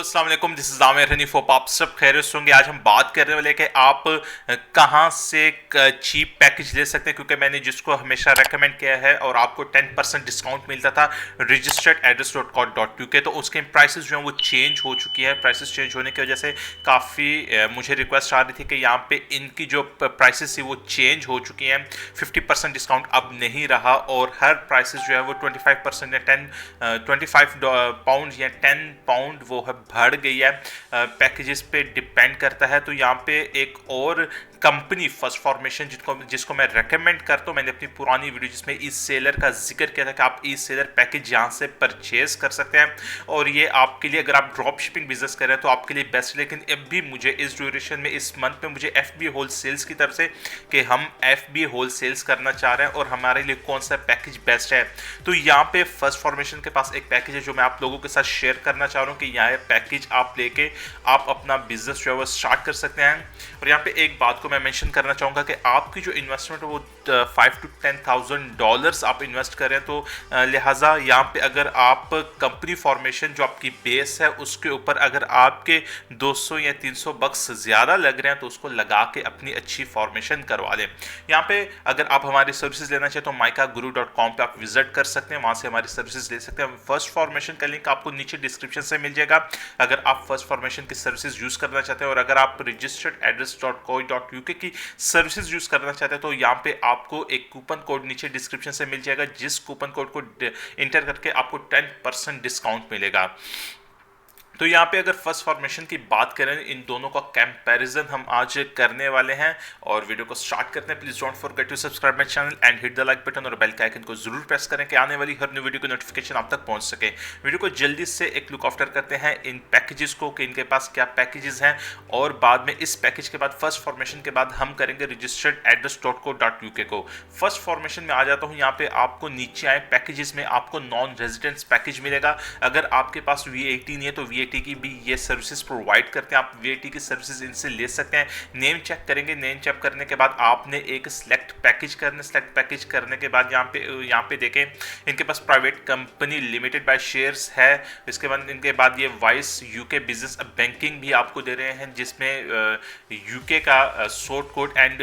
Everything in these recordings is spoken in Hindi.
अस्सलाम वालेकुम, this is Aamir Hanif. Hope आप सब खैरियत से होंगे। आज हम बात करने वाले कि आप कहाँ से चीप पैकेज ले सकते हैं, क्योंकि मैंने जिसको हमेशा रेकमेंड किया है और आपको 10% डिस्काउंट मिलता था registeredaddress.co.uk, तो उसके प्राइसेस जो हैं वो चेंज हो चुकी है। प्राइसेस चेंज होने की वजह से काफ़ी मुझे रिक्वेस्ट आ रही थी कि यहाँ पे इनकी जो प्राइसेस थी वो चेंज हो चुकी हैं। 50% डिस्काउंट अब नहीं रहा और हर प्राइसेस जो है वो 25% या 25 पाउंड या 10 पाउंड वो है बढ़ गई है। पैकेजेस पे डिपेंड करता है। तो यहाँ पे एक और कंपनी फर्स्ट फॉर्मेशन जिसको मैं रेकमेंड करता हूँ, मैंने अपनी पुरानी वीडियो जिसमें ई सेलर का जिक्र किया था कि आप ई सेलर पैकेज यहाँ से परचेज कर सकते हैं और ये आपके लिए, अगर आप ड्रॉप शिपिंग बिजनेस कर रहे हैं तो आपके लिए बेस्ट है। लेकिन अब भी मुझे इस ड्यूरेशन में, इस मंथ में मुझे एफ बी होल सेल्स की तरफ से कि हम एफ बी होल सेल्स करना चाह रहे हैं और हमारे लिए कौन सा पैकेज बेस्ट है, तो यहाँ पे फर्स्ट फॉर्मेशन के पास एक पैकेज है जो मैं आप लोगों के साथ शेयर करना चाह रहा हूँ कि यहाँ पैकेज आप लेके आप अपना बिजनेस जो है वो स्टार्ट कर सकते हैं। और यहाँ पे एक बात को मैं मेंशन करना चाहूँगा कि आपकी जो इन्वेस्टमेंट है वो $5,000 to 10,000 आप इन्वेस्ट करें, तो लिहाजा यहाँ पे अगर आप कंपनी फॉर्मेशन जो आपकी बेस है उसके ऊपर अगर आपके 200 या 300 बक्स ज़्यादा लग रहे हैं तो उसको लगा के अपनी अच्छी फॉर्मेशन करवा लें। यहाँ पे अगर आप हमारी सर्विसेज लेना चाहें तो micaguru.com पे आप विजिट कर सकते हैं, वहाँ से हमारी सर्विसेज ले सकते हैं। फर्स्ट फॉर्मेशन का लिंक आपको नीचे डिस्क्रिप्शन से मिल जाएगा अगर आप फर्स्ट फॉर्मेशन की सर्विसेज यूज़ करना चाहते हैं। और अगर आप registeredaddress.co.uk की सर्विसेज यूज़ करना चाहते हैं तो यहाँ पे आपको एक कूपन कोड नीचे डिस्क्रिप्शन से मिल जाएगा, जिस कूपन कोड को इंटर करके आपको 10% डिस्काउंट मिलेगा। तो यहाँ पे अगर फर्स्ट फॉर्मेशन की बात करें, इन दोनों का कंपैरिजन हम आज करने वाले हैं और वीडियो को स्टार्ट करते हैं। Please don't forget to subscribe my channel and hit the like button और बेल के आइकन को जरूर प्रेस करें कि आने वाली हर न्यू वीडियो की नोटिफिकेशन आप तक पहुंच सके। वीडियो को जल्दी से एक लुक आफ्टर करते हैं इन पैकेजेस को कि इनके पास क्या पैकेजेस हैं, और बाद में इस पैकेज के बाद फर्स्ट फॉर्मेशन के बाद हम करेंगे registeredaddress.co.uk को। फर्स्ट फॉर्मेशन में आ जाता हूँ। यहाँ पे आपको नीचे आए पैकेजेस में आपको नॉन रेजिडेंट्स पैकेज मिलेगा। अगर आपके पास VAT नहीं है तो VAT की भी ये सर्विसेज प्रोवाइड करते हैं, आप VAT की सर्विसेज इनसे ले सकते हैं। नेम चेक करेंगे, नेम चेक करने के बाद आपने एक सिलेक्ट पैकेज करने के बाद यहाँ पे देखें इनके पास private company limited by shares है। इसके बाद इनके बाद ये वाइस UK बिजनेस बैंकिंग भी आपको दे रहे हैं, जिसमें UK का सोर्ट कोड एंड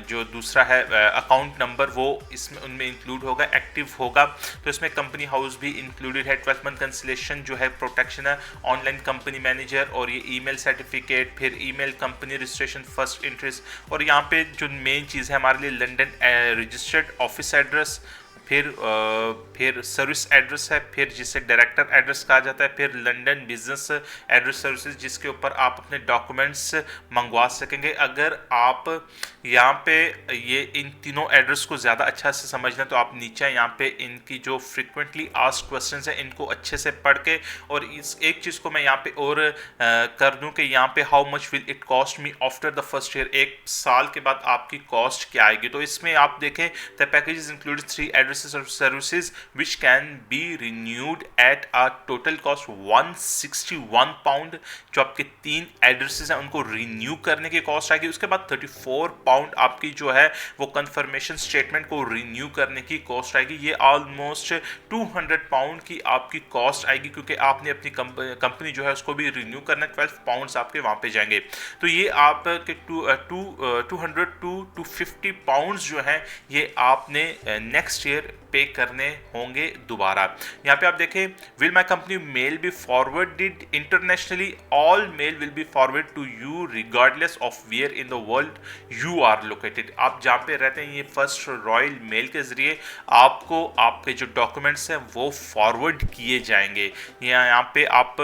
जो दूसरा है अकाउंट नंबर वो इसमें उनमें इंक्लूड होगा, एक्टिव होगा। तो इसमें कंपनी हाउस भी इंक्लूडेड है, 12 मंथ कैंसिलेशन जो है प्रोटेक्शन है, ऑनलाइन कंपनी मैनेजर और ये ईमेल सर्टिफिकेट, फिर email company registration, first interest. और यहाँ पे जो मेन चीज़ है हमारे लिए लंदन रजिस्टर्ड ऑफिस एड्रेस, फिर सर्विस एड्रेस है, फिर जिसे डायरेक्टर एड्रेस कहा जाता है, फिर लंदन बिजनेस एड्रेस सर्विसेज जिसके ऊपर आप अपने डॉक्यूमेंट्स मंगवा सकेंगे। अगर आप यहाँ पे ये इन तीनों एड्रेस को ज़्यादा अच्छा से समझना तो आप नीचे यहाँ पे इनकी जो फ्रिक्वेंटली आस्क्ड क्वेश्चंस हैं इनको अच्छे से पढ़ के, और इस एक चीज़ को मैं यहाँ पे और कर दूँ कि यहाँ पे how much will it cost me after the first year, एक साल के बाद आपकी कॉस्ट क्या आएगी। तो इसमें आप देखें the package include 3 addresses of services which can be renewed at a total cost £161। जो आपके 3 एड्रेसेस हैं उनको रिन्यू करने की कॉस्ट आएगी। उसके बाद £34 आपकी जो है वो कंफर्मेशन स्टेटमेंट को रिन्यू करने की कॉस्ट आएगी। ये ऑलमोस्ट £200 की आपकी कॉस्ट आएगी, क्योंकि आपने अपनी कंपनी जो है उसको भी रिन्यू करना है। £12 आपके वहाँ पे जाएंगे। तो ये आपके 200 to 250 पाउंड्स जो है ये आपने नेक्स्ट ईयर पे करने होंगे दोबारा। यहाँ पे आप देखें, will my company mail be forwarded internationally, all mail will be forward to you regardless of where in the world you are located. आप जहाँ पे रहते हैं ये फर्स्ट रॉयल मेल के जरिए आपको आपके जो डॉक्यूमेंट्स हैं वो फॉरवर्ड किए जाएंगे। यहाँ पे आप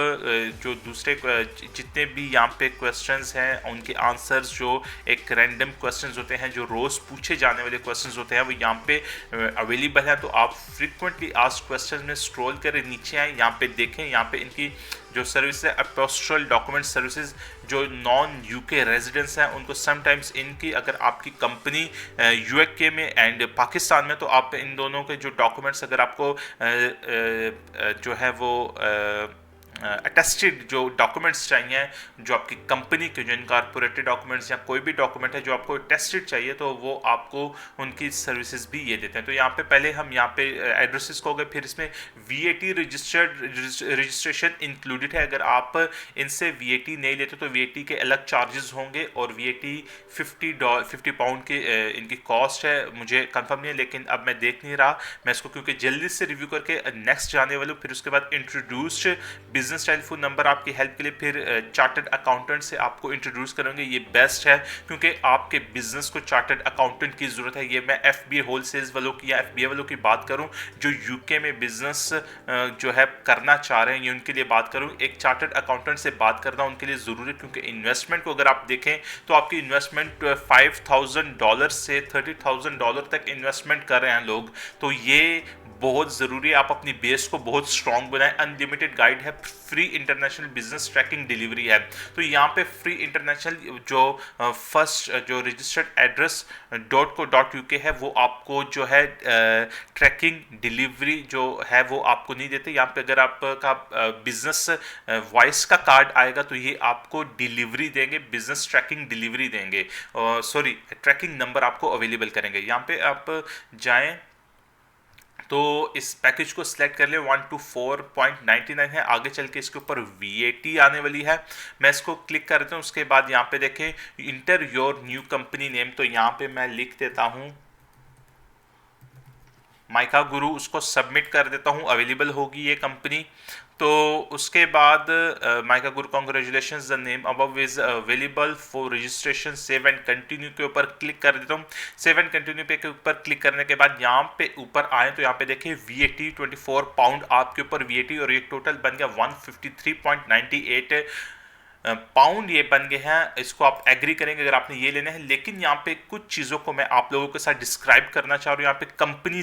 जो दूसरे जितने भी यहाँ पे क्वेश्चंस हैं उनके आंसर्स जो एक रैंडम क्वेश्चंस होते हैं, जो रोज़ पूछे जाने वाले क्वेश्चंस होते हैं, वो यहाँ पे अवेलेबल है। तो आप फ्रीक्वेंटली आस्क्ड क्वेश्चन में स्क्रॉल करें, नीचे आए, यहाँ पे देखें, यहाँ पे इनकी जो सर्विस है अपोस्टल डॉक्यूमेंट सर्विसेज, जो नॉन UK रेजिडेंट्स हैं उनको समटाइम्स इनकी, अगर आपकी कंपनी UK में एंड पाकिस्तान में, तो आप इन दोनों के जो डॉक्यूमेंट्स अगर आपको जो है वो अटेस्टेड जो डॉक्यूमेंट्स चाहिए, जो आपकी कंपनी के जो इनकॉर्पोरेटेड डॉक्यूमेंट्स या कोई भी डॉक्यूमेंट है जो आपको टेस्टेड चाहिए, तो वो आपको उनकी सर्विसेज भी ये देते हैं। तो यहाँ पे पहले हम यहाँ पे एड्रेसेस को गए, फिर इसमें VAT रजिस्ट्रेशन इंक्लूडेड है। अगर आप इनसे VAT नहीं लेते तो VAT के अलग चार्जेस होंगे, और VAT £50 की इनकी कॉस्ट है, मुझे कंफर्म नहीं है, लेकिन अब मैं देख नहीं रहा, मैं इसको क्योंकि जल्दी से रिव्यू करके नेक्स्ट जाने वाले हूँ। फिर उसके बाद इंट्रोड्यूस्ड बिजनेस टेलीफोन नंबर आपकी हेल्प के लिए, फिर चार्टर्ड अकाउंटेंट से आपको इंट्रोड्यूस करेंगे। ये बेस्ट है क्योंकि आपके बिजनेस को चार्टर्ड अकाउंटेंट की ज़रूरत है। ये मैं FBA होलसेल्स वालों की या FBA वालों की बात करूं जो UK में बिजनेस जो है करना चाह रहे हैं, ये उनके लिए बात करूं। एक चार्टर्ड अकाउंटेंट से बात करना उनके लिए ज़रूरी है, क्योंकि इन्वेस्टमेंट को अगर आप देखें तो आपकी इन्वेस्टमेंट $5,000 से $30,000 तक इन्वेस्टमेंट कर रहे हैं लोग। तो ये बहुत ज़रूरी है, आप अपनी बेस को बहुत स्ट्रॉन्ग बनाएं। अनलिमिटेड गाइड है, free international business tracking delivery है। तो यहाँ पे फ्री इंटरनेशनल जो फर्स्ट जो रजिस्टर्ड एड्रेस .co.uk है, वो आपको जो है ट्रैकिंग डिलीवरी जो है वो आपको नहीं देते। यहाँ पे अगर आपका बिजनेस वॉइस का कार्ड आएगा तो ये आपको डिलीवरी देंगे, बिजनेस ट्रैकिंग डिलीवरी देंगे, सॉरी ट्रैकिंग नंबर आपको अवेलेबल करेंगे। यहाँ पे आप जाएँ तो इस पैकेज को सिलेक्ट कर ले, 124.99 है। आगे चल के इसके ऊपर VAT आने वाली है। मैं इसको क्लिक कर देता हूँ। उसके बाद यहाँ पे देखें inter your new company name, तो यहाँ पे मैं लिख देता हूँ माइका गुरु, उसको सबमिट कर देता हूँ, अवेलेबल होगी ये कंपनी। तो उसके बाद mica Guru congratulations, the name above is available for registration, save and continue के ऊपर क्लिक कर देता हूँ। सेव एंड कंटिन्यू पे के ऊपर क्लिक करने के बाद यहाँ पे ऊपर आए तो यहाँ पे देखिए VAT £24 आपके ऊपर VAT, और ये टोटल बन गया 153.98 पाउंड ये बन गए हैं। इसको आप एग्री करेंगे अगर आपने ये लेना है। लेकिन यहाँ पे कुछ चीज़ों को मैं आप लोगों के साथ डिस्क्राइब करना चाह रहा हूँ। यहाँ पे कंपनी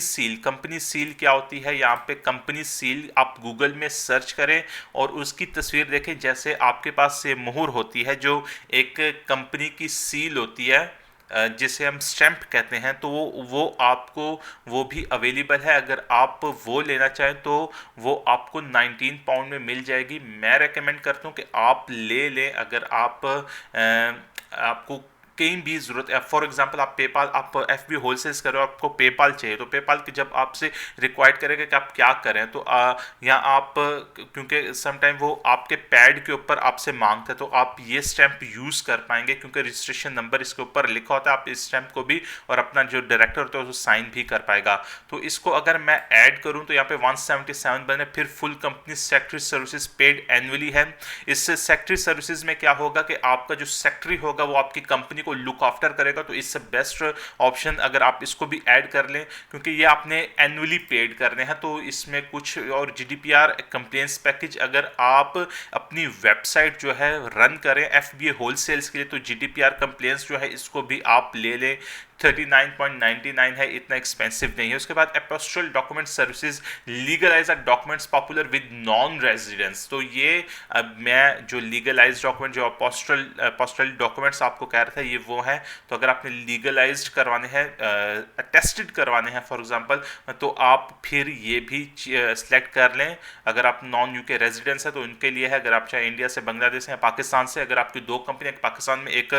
सील क्या होती है, यहाँ पे कंपनी सील आप गूगल में सर्च करें और उसकी तस्वीर देखें। जैसे आपके पास से मुहर होती है, जो एक कंपनी की सील होती है जिसे हम स्टैम्प कहते हैं, तो वो आपको वो भी अवेलेबल है। अगर आप वो लेना चाहें तो वो आपको £19 में मिल जाएगी। मैं रेकमेंड करता हूँ कि आप ले लें अगर आपको कहीं भी ज़रूरत है। फॉर एग्जांपल आप पेपाल, आप FBA होलसेल्स कर रहे हो, आपको पेपाल चाहिए, तो पेपाल की जब आपसे रिक्वायर्ड करेगा कि आप क्या करें, तो यहाँ आप क्योंकि समटाइम वो आपके पैड के ऊपर आपसे मांगते हैं, तो आप ये स्टैम्प यूज़ कर पाएंगे क्योंकि रजिस्ट्रेशन नंबर इसके ऊपर लिखा होता है। आप इस स्टैम्प को भी और अपना जो डायरेक्टर होता है उसको साइन भी कर पाएगा। तो इसको अगर मैं ऐड करूँ तो यहाँ पे 177 बने। फिर full company secretary services paid annually है। इस सेक्रेटरी सर्विसेज में क्या होगा कि आपका जो सेक्रेटरी होगा वो आपकी कंपनी को लुक आफ्टर करेगा। तो इससे बेस्ट ऑप्शन अगर आप इसको भी ऐड कर लें, क्योंकि ये आपने एनुअली पेड करने हैं। तो इसमें कुछ और GDPR कंप्लेंट्स पैकेज अगर आप अपनी वेबसाइट जो है रन करें FBA होलसेल्स के लिए, तो GDPR कंप्लेंट्स जो है इसको भी आप ले लें। 39.99 है, इतना एक्सपेंसिव नहीं है। उसके बाद apostille document services legalise documents popular with non residents. तो ये मैं जो लीगलाइज डॉक्यूमेंट जो अपोस्टल डॉक्यूमेंट्स आपको कह रहा था ये वो है। तो अगर आपने लीगलाइज करवाने हैं, अटेस्टेड करवाने हैं फॉर एग्जांपल, तो आप फिर ये भी सिलेक्ट कर लें। अगर आप नॉन UK रेजिडेंट्स है तो उनके लिए है। अगर आप चाहे इंडिया से, बांग्लादेश या पाकिस्तान से, अगर आपकी 2 कंपनी, एक पाकिस्तान में एक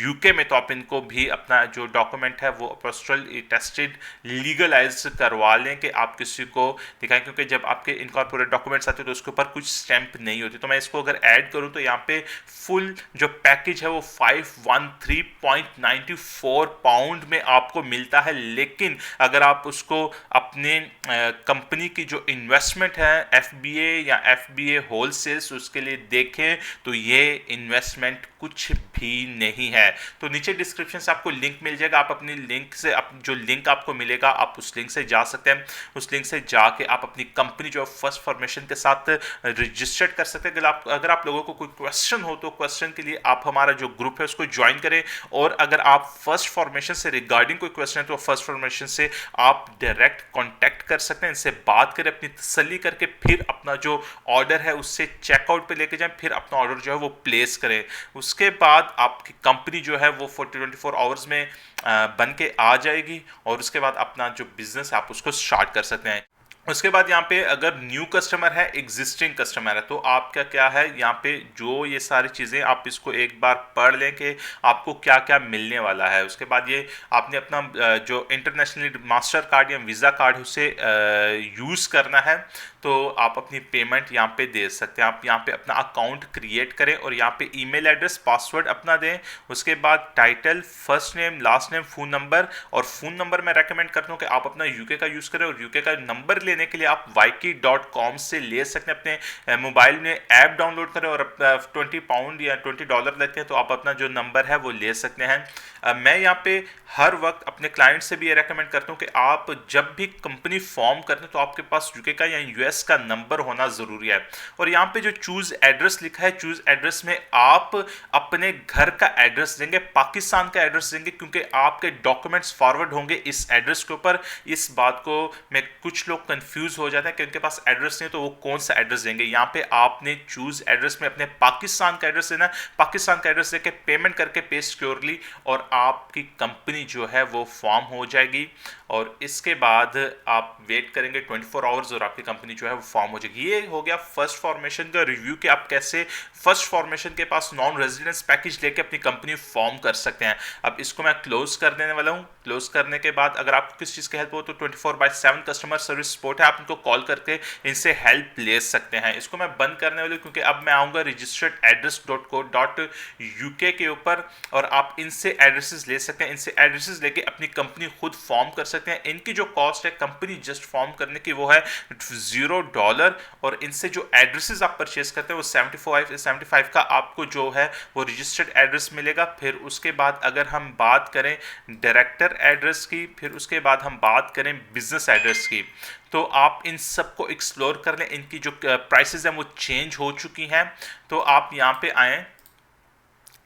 UK में, तो आप इनको भी अपना जो डॉक्यूमेंट है वो अपोस्टल टेस्टेड लीगलाइज करवा लें कि आप किसी को दिखाएं, क्योंकि जब आपके इनकॉर्पोरेट डॉक्यूमेंट्स आते हैं तो उसके ऊपर कुछ स्टैंप नहीं होती। तो मैं इसको अगर ऐड करूं तो यहाँ पे फुल जो पैकेज है वो 513.94 पाउंड में आपको मिलता है। लेकिन अगर आप उसको अपने कंपनी की जो इन्वेस्टमेंट है FBA या FBA होलसेल्स उसके लिए देखें तो ये इन्वेस्टमेंट कुछ भी नहीं है। तो नीचे डिस्क्रिप्शन से आपको लिंक मिल जाएगा। आप अपनी लिंक से जो लिंक आपको मिलेगा आप उस लिंक से जा सकते हैं। उस लिंक से जाके आप अपनी कंपनी जो फर्स्ट फॉर्मेशन के साथ रजिस्टर्ड कर सकते हैं। अगर आप लोगों को कोई क्वेश्चन हो तो क्वेश्चन के लिए आप हमारा जो ग्रुप है उसको ज्वाइन करें। और अगर आप फर्स्ट फॉर्मेशन से रिगार्डिंग कोई क्वेश्चन है तो फर्स्ट फॉर्मेशन से आप डायरेक्ट कॉन्टैक्ट कर सकते हैं, इनसे बात करें, अपनी तसल्ली करके फिर अपना जो ऑर्डर है उससे चेकआउट पे लेके जाएं, फिर अपना ऑर्डर जो है वो प्लेस करें। उसके बाद आपकी कंपनी जो है वो 24 आवर्स में बन के आ जाएगी और उसके बाद अपना जो बिजनेस है आप उसको स्टार्ट कर सकते हैं। उसके बाद यहाँ पे अगर न्यू कस्टमर है, एग्जिस्टिंग कस्टमर है, तो आपका क्या है यहाँ पे जो ये सारी चीज़ें आप इसको एक बार पढ़ लें कि आपको क्या क्या मिलने वाला है। उसके बाद ये आपने अपना जो इंटरनेशनली मास्टर कार्ड या वीज़ा कार्ड उसे यूज़ करना है, तो आप अपनी पेमेंट यहाँ पे दे सकते हैं। आप यहाँ पे अपना अकाउंट क्रिएट करें और यहाँ पे ईमेल एड्रेस पासवर्ड अपना दें। उसके बाद title, first name, last name, phone number, और फ़ोन नंबर मैं रेकमेंड करता हूँ कि आप अपना यूके का यूज़ करें, और यूके का नंबर लेने के लिए आप Ykey.com से ले सकते हैं। अपने मोबाइल में ऐप डाउनलोड करें और 20 पाउंड या $20 लगते हैं, तो आप अपना जो नंबर है वो ले सकते हैं। मैं यहाँ पे हर वक्त अपने क्लाइंट से भी ये रेकमेंड करता हूँ कि आप जब भी कंपनी फॉर्म करते हैं तो आपके पास यूके का या यूएस का नंबर होना ज़रूरी है। और यहाँ पे जो चूज़ एड्रेस लिखा है, चूज़ एड्रेस में आप अपने घर का एड्रेस देंगे, पाकिस्तान का एड्रेस देंगे, क्योंकि आपके डॉक्यूमेंट्स फॉरवर्ड होंगे इस एड्रेस के ऊपर। इस बात को में कुछ लोग कंफ्यूज हो जाते हैं कि उनके पास एड्रेस नहीं, तो वो कौन सा एड्रेस देंगे। यहाँ पे आपने चूज़ एड्रेस में अपने पाकिस्तान का एड्रेस देना है, पाकिस्तान का एड्रेस देके पेमेंट करके पे सिक्योरली, और आपकी कंपनी जो है वो फॉर्म हो जाएगी। और इसके बाद आप वेट करेंगे 24 आवर्स और आपकी कंपनी जो है वो फॉर्म हो जाएगी। ये हो गया फर्स्ट फॉर्मेशन का रिव्यू कि आप कैसे फर्स्ट फॉर्मेशन के पास नॉन रेजिडेंस पैकेज लेके अपनी कंपनी फॉर्म कर सकते हैं। अब इसको मैं क्लोज कर देने वाला हूँ। क्लोज करने के बाद अगर आपको किस चीज़ की हेल्प हो तो 24/7 कस्टमर सर्विस सपोर्ट है, आप इनको कॉल करके इनसे हेल्प ले सकते हैं। इसको मैं बंद करने वाला हूँ क्योंकि अब मैं आऊँगा registeredaddress.co.uk के ऊपर, और आप इनसे एड्रेसेस ले सकते हैं। इनसे एड्रेसेस लेके अपनी कंपनी खुद फॉर्म कर सकते हैं। इनकी जो कॉस्ट है कंपनी जस्ट फॉर्म करने की वो है $0, और इनसे जो एड्रेसेस आप परचेज करते हैं वो 75 का आपको जो है वो रजिस्टर्ड एड्रेस मिलेगा। फिर उसके बाद अगर हम बात करें डायरेक्टर एड्रेस की, फिर उसके बाद हम बात करें बिजनेस एड्रेस की, तो आप इन सब को एक्सप्लोर कर लें। इनकी जो प्राइसेस हैं वो चेंज हो चुकी हैं। तो आप यहाँ पे आएँ,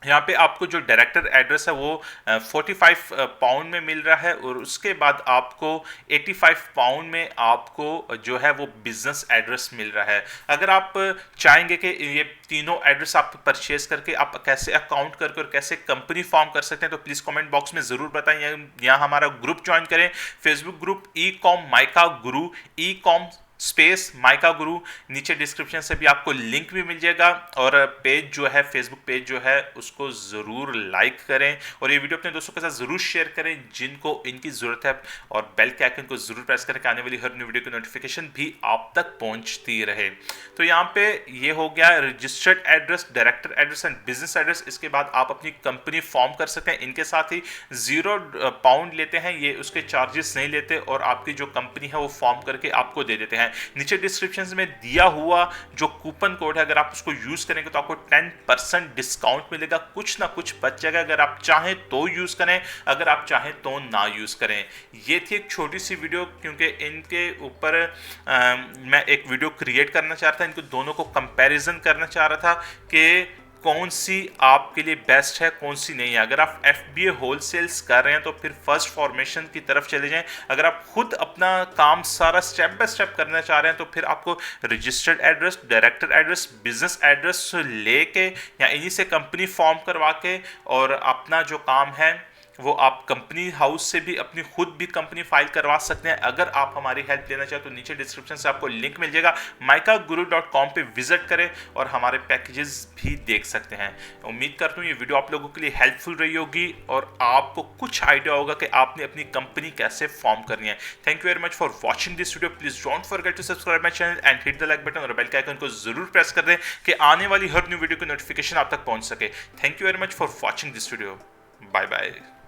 यहाँ पे आपको जो डायरेक्टर एड्रेस है वो 45 पाउंड में मिल रहा है, और उसके बाद आपको 85 पाउंड में आपको जो है वो बिजनेस एड्रेस मिल रहा है। अगर आप चाहेंगे कि ये तीनों एड्रेस आप परचेज करके आप कैसे अकाउंट करके और कैसे कंपनी फॉर्म कर सकते हैं, तो प्लीज़ कमेंट बॉक्स में ज़रूर बताएं। यहाँ हमारा ग्रुप ज्वाइन करें, फेसबुक ग्रुप ecom माइका गुरु, ecom स्पेस माइका गुरु। नीचे डिस्क्रिप्शन से भी आपको लिंक भी मिल जाएगा, और पेज जो है, फेसबुक पेज जो है उसको ज़रूर लाइक करें, और ये वीडियो अपने दोस्तों के साथ ज़रूर शेयर करें जिनको इनकी ज़रूरत है, और बेल के आइकन को ज़रूर प्रेस करें कि आने वाली हर न्यू वीडियो की नोटिफिकेशन भी आप तक पहुंचती रहे। तो यहाँ पे ये हो गया registered address, director address and business address. इसके बाद आप अपनी कंपनी फॉर्म कर सकते हैं। इनके साथ ही $0 लेते हैं, ये उसके चार्जेस नहीं लेते, और आपकी जो कंपनी है वो फॉर्म करके आपको दे देते हैं। नीचे डिस्क्रिप्शन में दिया हुआ जो कूपन कोड है, अगर आप उसको यूज करेंगे तो आपको 10% डिस्काउंट मिलेगा, कुछ ना कुछ बच जाएगा। अगर आप चाहें तो यूज करें, अगर आप चाहें तो ना यूज करें। ये थी एक छोटी सी वीडियो, क्योंकि इनके ऊपर मैं एक वीडियो क्रिएट करना चाह रहा था, इनको दोनों को कंपैरिजन करना चाह रहा था कि कौन सी आपके लिए बेस्ट है, कौन सी नहीं है। अगर आप FBA होलसेल्स कर रहे हैं तो फिर फर्स्ट फॉर्मेशन की तरफ चले जाएं। अगर आप खुद अपना काम सारा स्टेप बाय स्टेप करना चाह रहे हैं तो फिर आपको registered address, director address, business address लेके या इन्हीं से कंपनी फॉर्म करवा के और अपना जो काम है वो आप कंपनी हाउस से भी अपनी खुद भी कंपनी फाइल करवा सकते हैं। अगर आप हमारी हेल्प लेना चाहें तो नीचे डिस्क्रिप्शन से आपको लिंक मिल जाएगा, maikaguru.com पे विजिट करें और हमारे पैकेजेस भी देख सकते हैं। उम्मीद करता हूँ ये वीडियो आप लोगों के लिए हेल्पफुल रही होगी और आपको कुछ आइडिया होगा कि आपने अपनी कंपनी कैसे फॉर्म करनी है। Thank you very much for watching this video. Please don't forget to subscribe my channel and hit the like button और बेल के आइकन को जरूर प्रेस कर दें कि आने वाली हर न्यू वीडियो की नोटिफिकेशन आप तक पहुंच सके। Thank you very much for watching this video. Bye bye.